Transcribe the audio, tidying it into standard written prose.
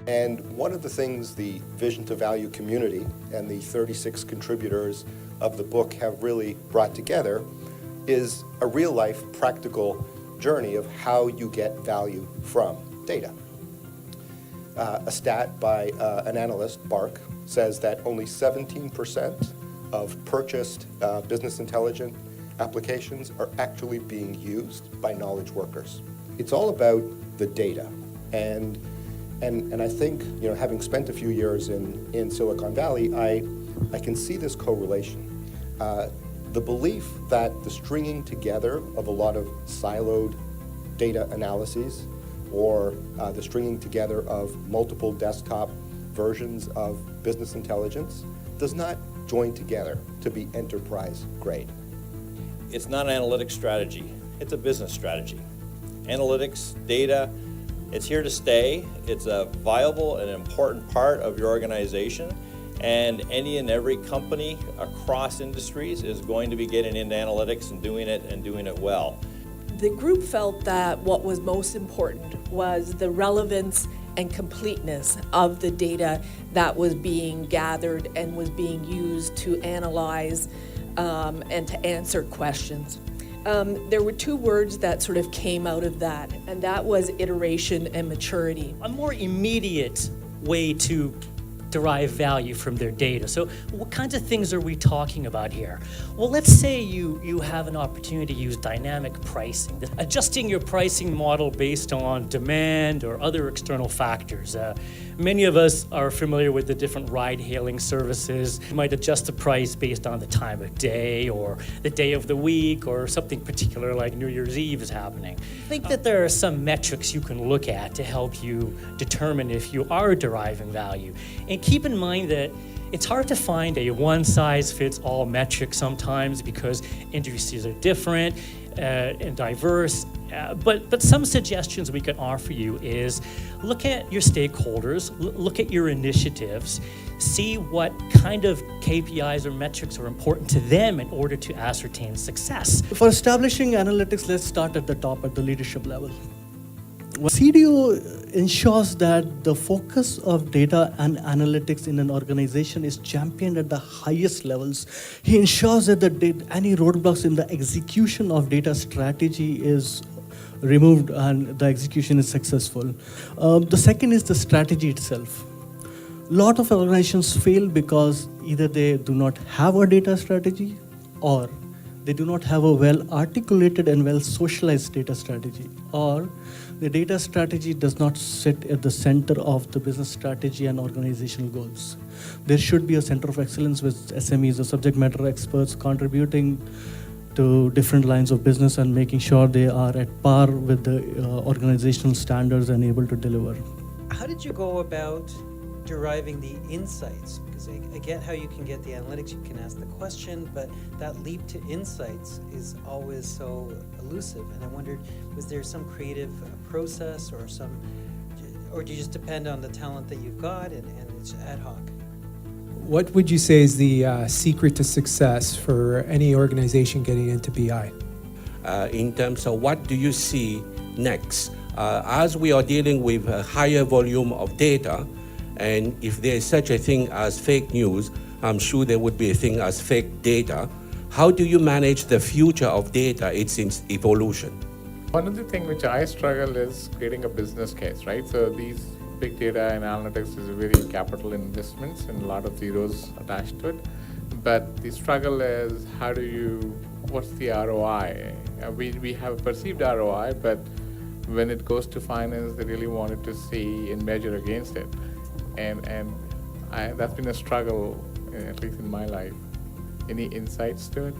And one of the things the Vision to Value community and the 36 contributors of the book have really brought together is a real-life practical journey of how you get value from data. A stat by an analyst, Bark, says that only 17% of purchased business intelligence applications are actually being used by knowledge workers. It's all about the data. And I think, having spent a few years in Silicon Valley, I can see this correlation. The belief that the stringing together of a lot of siloed data analyses or the stringing together of multiple desktop versions of business intelligence does not join together to be enterprise grade. It's not an analytics strategy, it's a business strategy. Analytics, data, it's here to stay. It's a viable and important part of your organization, and any and every company across industries is going to be getting into analytics and doing it well. The group felt that what was most important was the relevance and completeness of the data that was being gathered and was being used to analyze and to answer questions. There were two words that sort of came out of that, and that was iteration and maturity. A more immediate way to derive value from their data. So what kinds of things are we talking about here? Well, let's say you have an opportunity to use dynamic pricing, adjusting your pricing model based on demand or other external factors. Many of us are familiar with the different ride-hailing services. You might adjust the price based on the time of day or the day of the week or something particular like New Year's Eve is happening. I think that there are some metrics you can look at to help you determine if you are deriving value. And keep in mind that it's hard to find a one-size-fits-all metric sometimes because industries are different and diverse. But some suggestions we can offer you is look at your stakeholders, look at your initiatives, see what kind of KPIs or metrics are important to them in order to ascertain success. For establishing analytics, let's start at the top, at the leadership level. CDO ensures that the focus of data and analytics in an organization is championed at the highest levels. He ensures that any roadblocks in the execution of data strategy is removed and the execution is successful. The second is the strategy itself. A lot of organizations fail because either they do not have a data strategy or they do not have a well-articulated and well-socialized data strategy, or the data strategy does not sit at the center of the business strategy and organizational goals. There should be a center of excellence with SMEs or subject matter experts contributing to different lines of business and making sure they are at par with the organizational standards and able to deliver. How did you go about deriving the insights? Because I get how you can get the analytics, you can ask the question, but that leap to insights is always so elusive. And I wondered, was there some creative process or do you just depend on the talent that you've got and it's ad hoc? What would you say is the secret to success for any organization getting into BI? In terms of what do you see next? As we are dealing with a higher volume of data, and if there is such a thing as fake news, I'm sure there would be a thing as fake data. How do you manage the future of data, its evolution? One of the things which I struggle is creating a business case, right? So these big data and analytics is very capital investments and a lot of zeros attached to it. But the struggle is what's the ROI? We have perceived ROI, but when it goes to finance, they really wanted to see and measure against it. And that's been a struggle, at least in my life. Any insights to it?